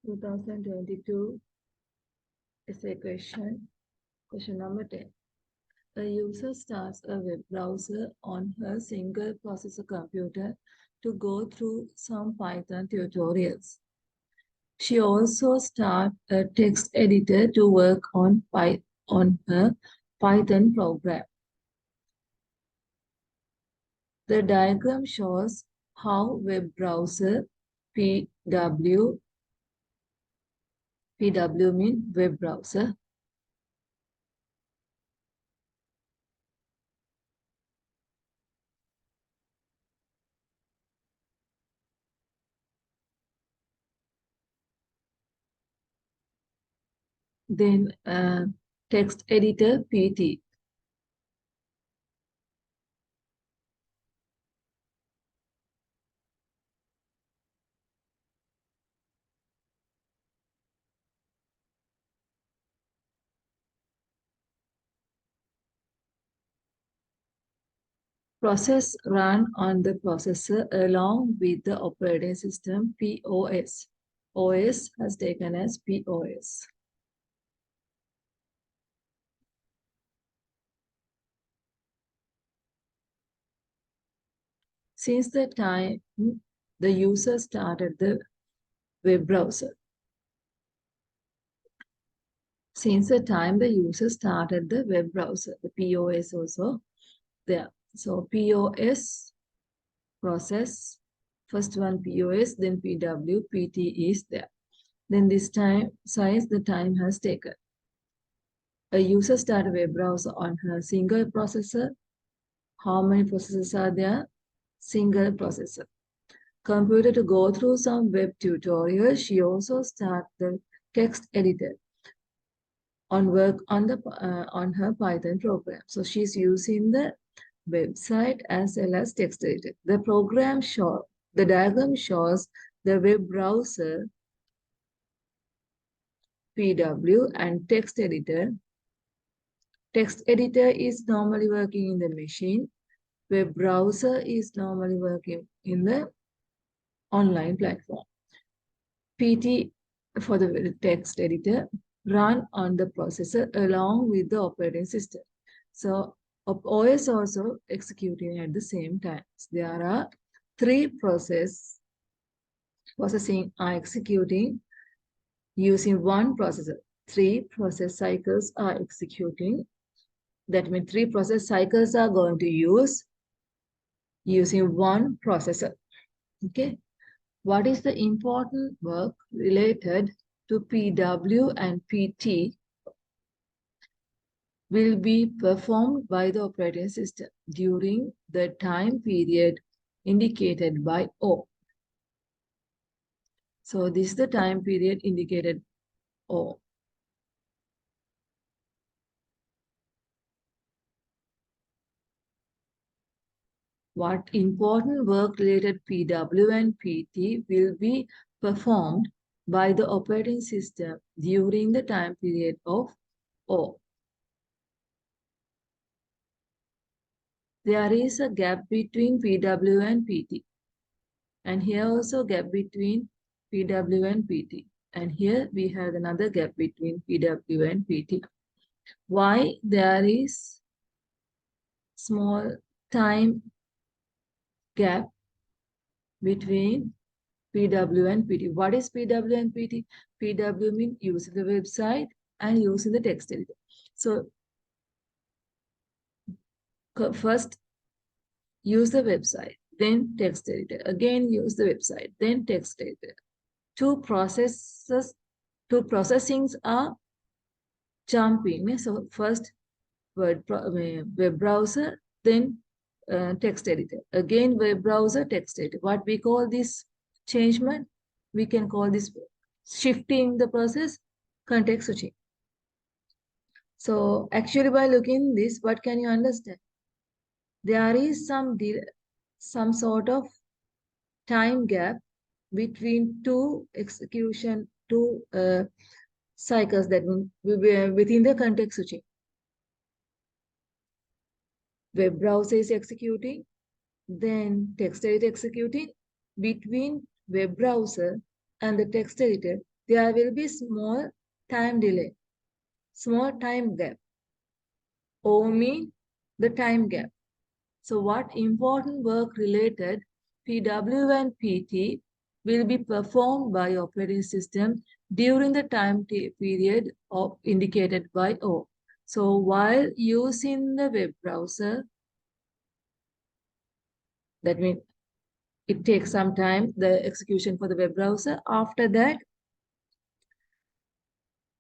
2022 essay question. Question number 10. A user starts a web browser on her single processor computer to go through some Python tutorials. She also starts a text editor to work on her Python program. The diagram shows how web browser PW means web browser. Then text editor PT. Process run on the processor along with the operating system POS. OS has taken as POS. Since the time the user started the web browser. Since the time the user started the web browser, the POS also there. So POS process, first one POS, then PW, PT is there. Then this time size the time has taken. A user started a web browser on her single processor. How many processors are there? Single processor. Computer to go through some web tutorials. She also started the text editor on work on the on her Python program. So she's using the website as well as text editor. The diagram shows the web browser PW and text editor. Text editor is normally working in the machine. Web browser is normally working in the online platform. PT for the text editor run on the processor along with the operating system. So OS also executing at the same time. There are three processing are executing using one processor. Three process cycles are executing. That means three process cycles are going to use using one processor. Okay. What is the important work related to PW and PT will be performed by the operating system during the time period indicated by O. So this is the time period indicated O. What important work related PW and PT will be performed by the operating system during the time period of O. There is a gap between PW and PT. And here also gap between PW and PT. And here we have another gap between PW and PT. Why there is small time gap between PW and PT? What is PW and PT? PW means using the website and using the text editor. So first use the website, then text editor, again use the website, then text editor. Two processings are jumping. So first web browser, then text editor. Again web browser, text editor. What we call this changement? We can call this shifting the process, context switching. So actually by looking this, what can you understand? There is some sort of time gap between two cycles that will be within the context switching. Web browser is executing, then text editor executing. Between web browser and the text editor, there will be small time delay, small time gap. O mean the time gap. So what important work related PW and PT will be performed by operating system during the time period of indicated by O. So while using the web browser, that means it takes some time, the execution for the web browser. After that,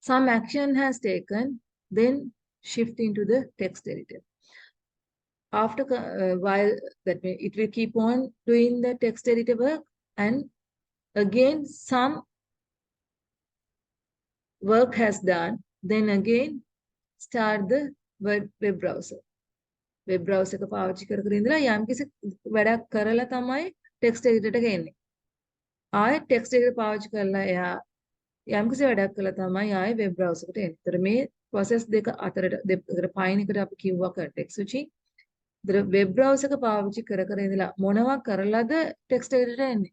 some action has taken, then shift into the text editor. After while that means it will keep on doing the text editor work, and again some work has done, then again start the web browser. Web browser එක පාවිච්චි කර කර ඉඳලා යම්කිසි වැඩක් කරලා තමයි text editor එකට එන්නේ. ආයෙ text editor පාවිච්චි කරලා එයා යම්කිසි වැඩක් කළා තමයි ආයෙ web browser එකට එන්නේ. ඒතර මේ process දෙක අතරට දෙකට පයින් එකට අපි කිව්වා context switching. ඒතර web browser එක පාවිච්චි කර කර ඉඳලා මොනවා කරලාද text editor එකට එන්නේ?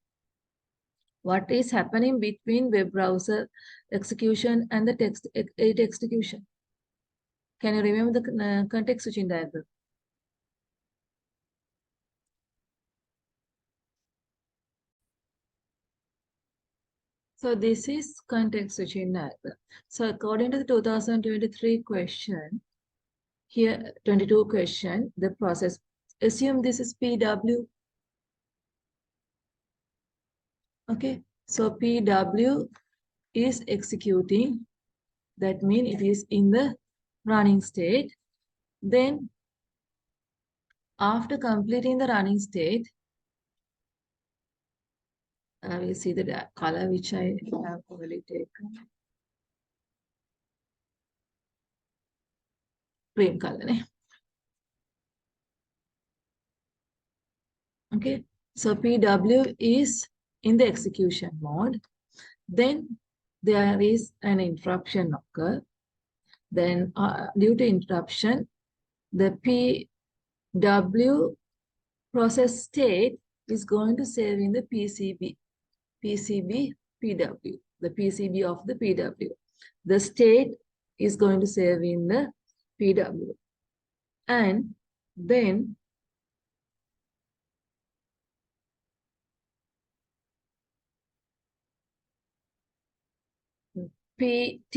What is happening between web browser execution and the text editor execution? Can you remember the context switching diagram? So this is context switching diagram. So according to the 2023 question, here 22 question, the process, assume this is PW. Okay, so PW is executing, that means it is in the running state. Then after completing the running state, I will see the color which I have already taken. Green color. Okay, so PW is in the execution mode. Then there is an interruption occur. Then due to interruption, the PW process state is going to save in the PCB PW, the PCB of the PW. The state is going to save in the PW. And then PT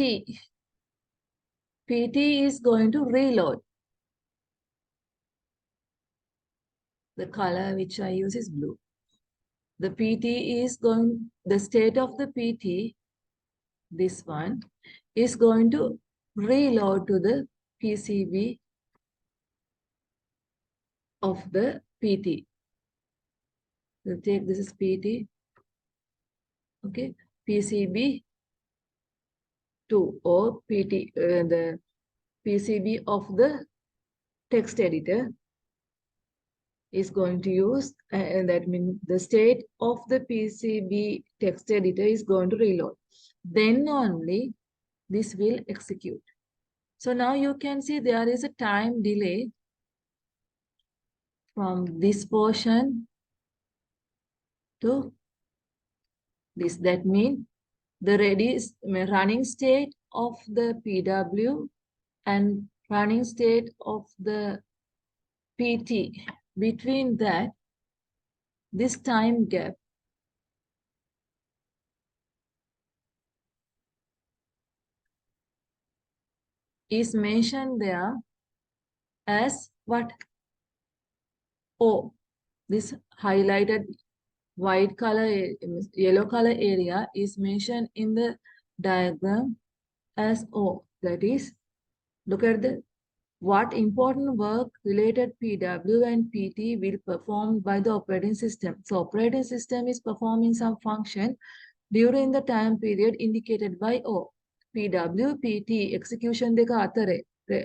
is going to reload. The color which I use is blue. The PT is going, the state of the PT, this one, is going to reload to the PCB of the PT. So take this is PT. Okay, PCB 2 or PT, the PCB of the text editor is going to use, and that means the state of the PCB text editor is going to reload. Then only this will execute. So now you can see there is a time delay from this portion to this. That means the running state of the PW and running state of the PT. Between that, this time gap is mentioned there as what? O. This highlighted white color, yellow color area is mentioned in the diagram as O. That is, look at the what important work related PW and PT will perform by the operating system. So operating system is performing some function during the time period indicated by O. PW, PT execution දෙක අතරේ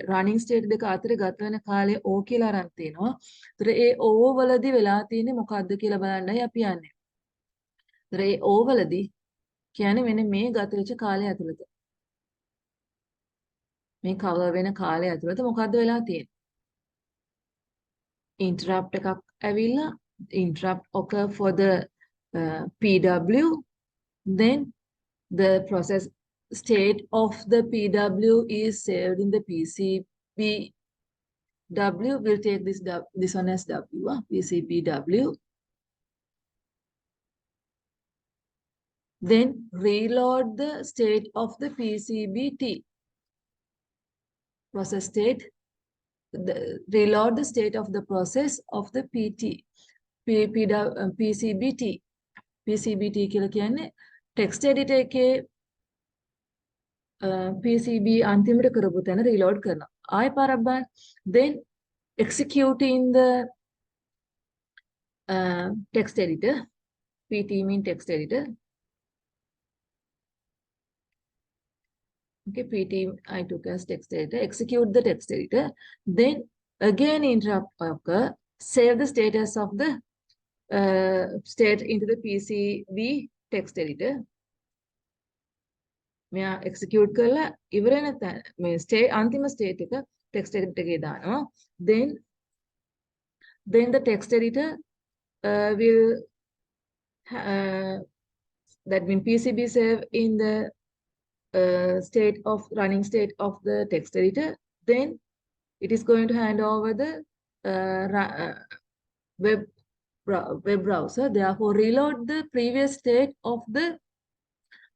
running state දෙක අතරේ ගත වෙන කාලය O කියලා අරන් තිනවා. ඒතර ඒ O වලදී වෙලා තියෙන්නේ මොකක්ද කියලා බලන්නයි අපි යන්නේ. ඒතර ඒ O වලදී කියන්නේ මෙන්න මේ ගත වෙච්ච කාලය ඇතුළත. මේ cover වෙන කාලය ඇතුළත මොකද්ද වෙලා තියෙන්නේ? Interrupt එකක් ඇවිල්ලා interrupt occur for the PW, then the process state of the PW is saved in the PCB. W will take this one as W, PCBW. Then reload the state of the PCBT. Process state, reload the state of the process of the PT. PCBT. PCBT කියලා කියන්නේ text editor එකේ PCB අන්තිමට කරපු තැන reload කරනවා. ආයෙ පාරක් බලන්න. Then executing the text editor. PT mean text editor. Okay, PT I took as text editor. Execute the text editor. Then again interrupt occur. Save the status of the state into the PCB text editor. මෙයා execute කරලා ඉවර වෙන මේ state අන්තිම state එක text editor එකේ දානවා. Then the text editor will that means PCB save in the state of running state of the text editor. Then it is going to hand over the web browser. Therefore, reload the previous state of the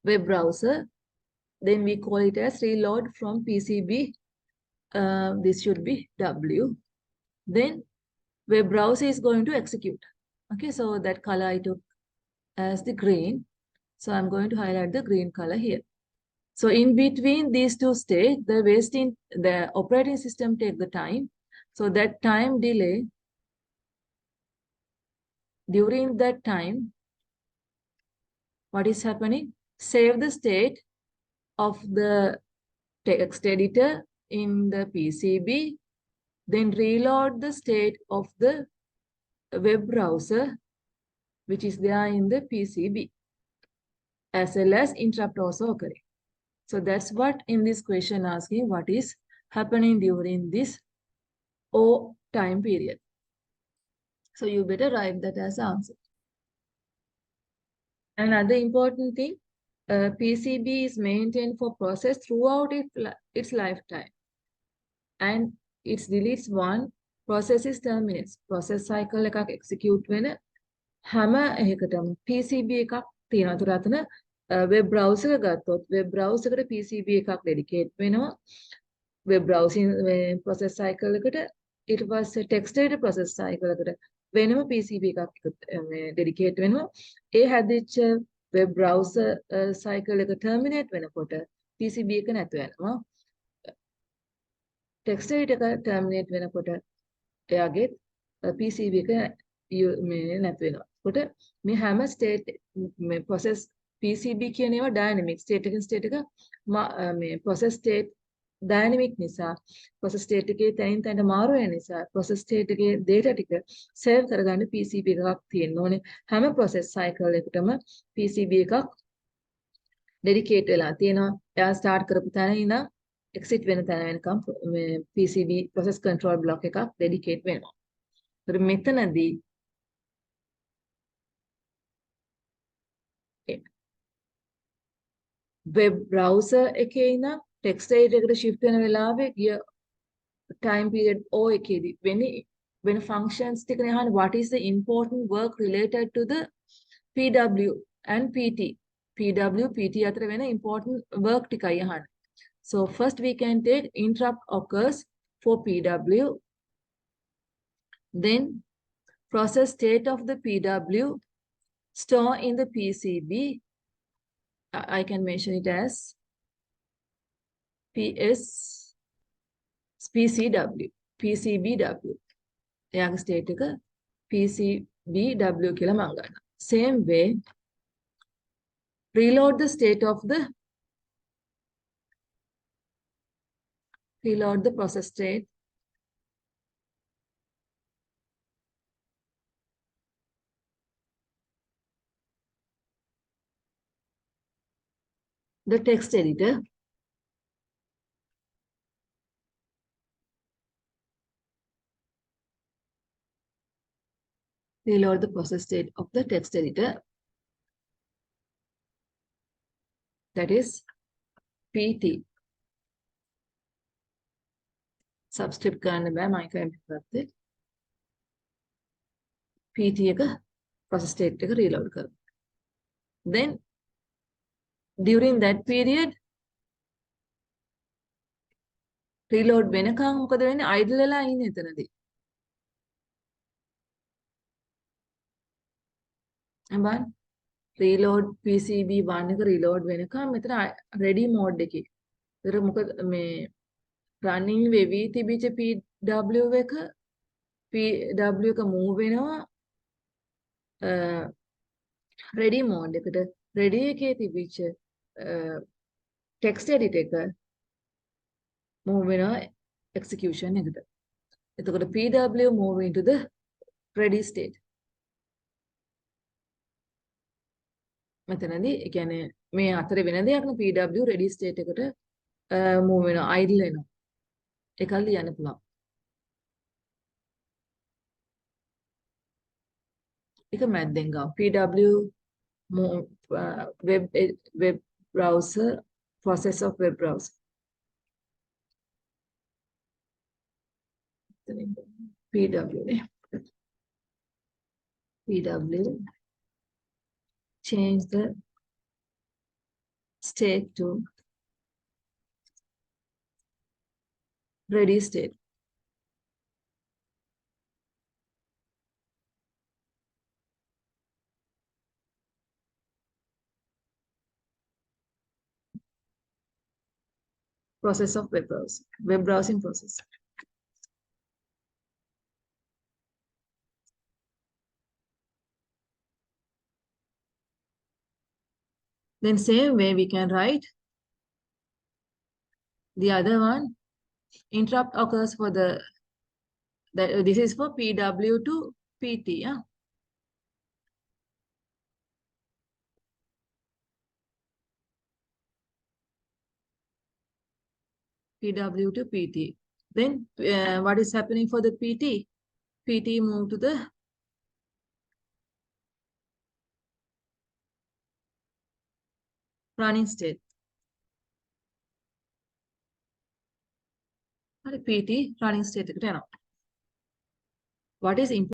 web browser. Then we call it as reload from PCB. This should be W. Then web browser is going to execute. Okay, so that color I took as the green. So I'm going to highlight the green color here. So in between these two states, the operating system take the time. So that time delay, during that time, what is happening? Save the state of the text editor in the PCB, then reload the state of the web browser, which is there in the PCB, as well as interrupt also occurring. So that's what in this question asking what is happening during this O time period. So you better write that as answer. Another important thing, PCB is maintained for process throughout its lifetime. And it deletes one, process is terminates. Process cycle එකක් execute වෙන හැම එකකටම PCB එකක් තියෙනවා. ඒතර අතන web browser ගත්තොත් web browser එකට PCB එකක් dedicate වෙනවා. web browsing process cycle එකට ඊට පස්සේ text editor process cycle එකට වෙනම PCB එකක් dedicate වෙනවා. ඒ හැදිච්ච web browser cycle එක terminate වෙනකොට PCB එක නැතු වෙනවා. text editor එක terminate වෙනකොට එයාගේ PCB එක නැතු වෙනවා. කොට මේ හැම state මේ process PCB කියන ඒවා dynamic state එකකින් state එක මේ process state dynamic නිසා process state එකේ තැනින් තැනට මාරු වෙන නිසා process state එකේ data ටික save කරගන්න PCB එකක් තියෙන්න ඕනේ. හැම process cycle එකකටම PCB එකක් dedicate වෙලා තියෙනවා. එයා start කරපු තැන ඉඳන් exit වෙන තැන වෙනකම් PCB process control block එකක් dedicate වෙනවා. ඒතර මෙතනදී web browser එකේ ඉඳන් text editor එකට shift වෙන වෙලාවේ ගිය time period O එකේදී when functions ටිකනේ අහන්නේ what is the important work related to the PW and PT. PW PT අතර වෙන important work ටිකයි අහන්නේ. So first we can take interrupt occurs for PW. Then process state of the PW store in the PCB. I can mention it as PCBW. එයාගේ state එක PCBW කියලා මම ගන්නවා. Same way, reload the state of the process state. The text editor. Reload the process state of the text editor. that is PT. Subscript කරන්න බෑ මම එකයි ගත්තේ. PT එක process state එක reload කරමු. Then during that period reload වෙනකන් මොකද වෙන්නේ? idle වෙලා ඉන්නේ එතනදී. බලන්න. reload PCB1 එක reload වෙනකන් මෙතන ready mode එකේ. ඒතර මොකද මේ running වෙවි තිබිච්ච PW එක PW එක move වෙනවා ready mode එකට. ready එකේ තිබිච්ච text edit එක move වෙනවා execution එකට. එතකොට PW move into the ready state. මෙතනදී ඒ කියන්නේ මේ අතර වෙන දෙයක් නේ PW ready state එකට move වෙනවා idle වෙනවා. ඒකල් ලියන්න පුළුවන්. ඒක මැද්දෙන් ගාව. PW web browser process of web browser. PW නේ. PW change the state to ready state. Process of web browser. Web browsing process. Then same way we can write the other one. Interrupt occurs for this is for PW to PT. Yeah. PW to PT. Then what is happening for the PT? PT move to the running state. PT running state. What is important?